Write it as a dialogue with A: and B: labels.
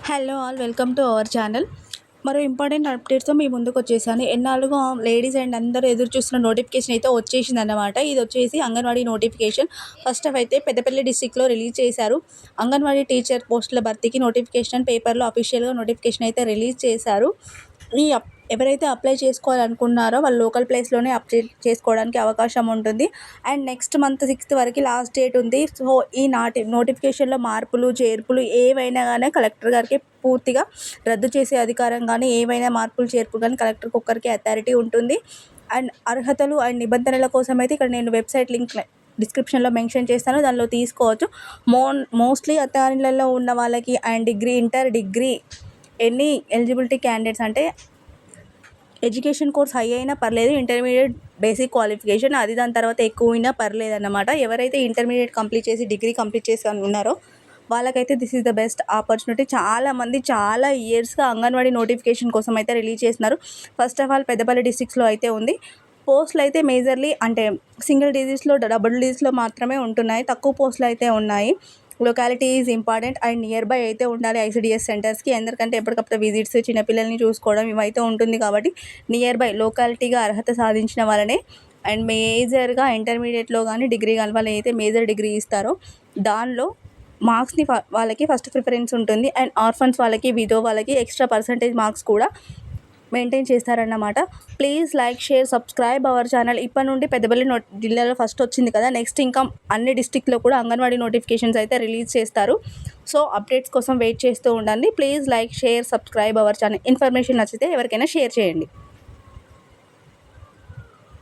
A: Hello all welcome to our channel. మరో important అప్డేట్స్తో మీ ముందుకు వచ్చేసాను. ఎన్నాళ్ళుగా లేడీస్ అండ్ అందరూ ఎదురు చూస్తున్న నోటిఫికేషన్ అయితే వచ్చేసిందన్నమాట. ఇది వచ్చేసి అంగన్వాడీ నోటిఫికేషన్. ఫస్ట్ అయితే పెద్దపల్లి డిస్ట్రిక్ట్లో రిలీజ్ చేశారు. అంగన్వాడీ టీచర్ పోస్టుల భర్తీకి నోటిఫికేషన్ పేపర్లో అఫీషియల్గా నోటిఫికేషన్ అయితే రిలీజ్ చేశారు. ఈ ఎవరైతే అప్లై చేసుకోవాలనుకున్నారో వాళ్ళు లోకల్ ప్లేస్లోనే అప్లై చేసుకోవడానికి అవకాశం ఉంటుంది. అండ్ నెక్స్ట్ మంత్ 6th వరకు లాస్ట్ డేట్ ఉంది. సో ఈ నోటిఫికేషన్లో మార్పులు చేర్పులు ఏవైనా కానీ కలెక్టర్ గారికి పూర్తిగా రద్దు చేసే అధికారం కానీ ఏవైనా మార్పులు చేర్పులు కానీ కలెక్టర్కి ఒక్కరికి అథారిటీ ఉంటుంది. అండ్ అర్హతలు అండ్ నిబంధనల కోసం అయితే ఇక్కడ నేను వెబ్సైట్ లింక్ డిస్క్రిప్షన్లో మెన్షన్ చేస్తాను, దానిలో తీసుకోవచ్చు. మోస్ట్లీ అథారిటీలలో ఉన్న వాళ్ళకి and inter degree any eligibility candidates అంటే ఎడ్యుకేషన్ కోర్స్ హై అయినా పర్లేదు, ఇంటర్మీడియట్ బేసిక్ క్వాలిఫికేషన్ అది దాని తర్వాత ఎక్కువ అయినా పర్లేదు అన్నమాట. ఎవరైతే ఇంటర్మీడియట్ కంప్లీట్ చేసి డిగ్రీ కంప్లీట్ చేసి ఉన్నారో వాళ్ళకైతే this is the best opportunity. చాలామంది చాలా ఇయర్స్గా అంగన్వాడీ నోటిఫికేషన్ కోసం అయితే రిలీజ్ చేస్తున్నారు. ఫస్ట్ ఆఫ్ ఆల్ పెద్దపల్లి డిస్ట్రిక్ట్స్లో అయితే ఉంది. పోస్టులు అయితే మేజర్లీ అంటే సింగిల్ డిజిట్స్లో డబుల్ డిజిట్స్లో మాత్రమే ఉంటున్నాయి, తక్కువ పోస్టులు అయితే ఉన్నాయి. Locality is important and near by అయితే ఉండాలి ఐసిడిఎస్ సెంటర్స్కి, ఎందుకంటే ఎప్పటికప్పుడు విజిట్స్ చిన్నపిల్లల్ని చూసుకోవడం ఇవైతే ఉంటుంది కాబట్టి నియర్ బై లోకాలిటీగా అర్హత సాధించిన వాళ్ళనే. అండ్ మేజర్గా ఇంటర్మీడియట్లో కానీ డిగ్రీ కానీ వాళ్ళు అయితే మేజర్ డిగ్రీ ఇస్తారో దానిలో మార్క్స్ని వాళ్ళకి ఫస్ట్ ప్రిఫరెన్స్ ఉంటుంది. అండ్ ఆర్ఫన్స్ వాళ్ళకి విడో వాళ్ళకి ఎక్స్ట్రా పర్సంటేజ్ మార్క్స్ కూడా మెయింటైన్ చేస్తారన్నమాట. Please like share subscribe our channel. ఇప్పటి నుండి పెద్దపల్లి జిల్లాలో ఫస్ట్ వచ్చింది కదా, నెక్స్ట్ ఇంకా అన్ని డిస్ట్రిక్ట్లో కూడా అంగన్వాడీ నోటిఫికేషన్స్ అయితే రిలీజ్ చేస్తారు. సో అప్డేట్స్ కోసం వెయిట్ చేస్తూ ఉండండి. Please like share subscribe our channel. Information నచ్చితే ఎవరికైనా షేర్ చేయండి.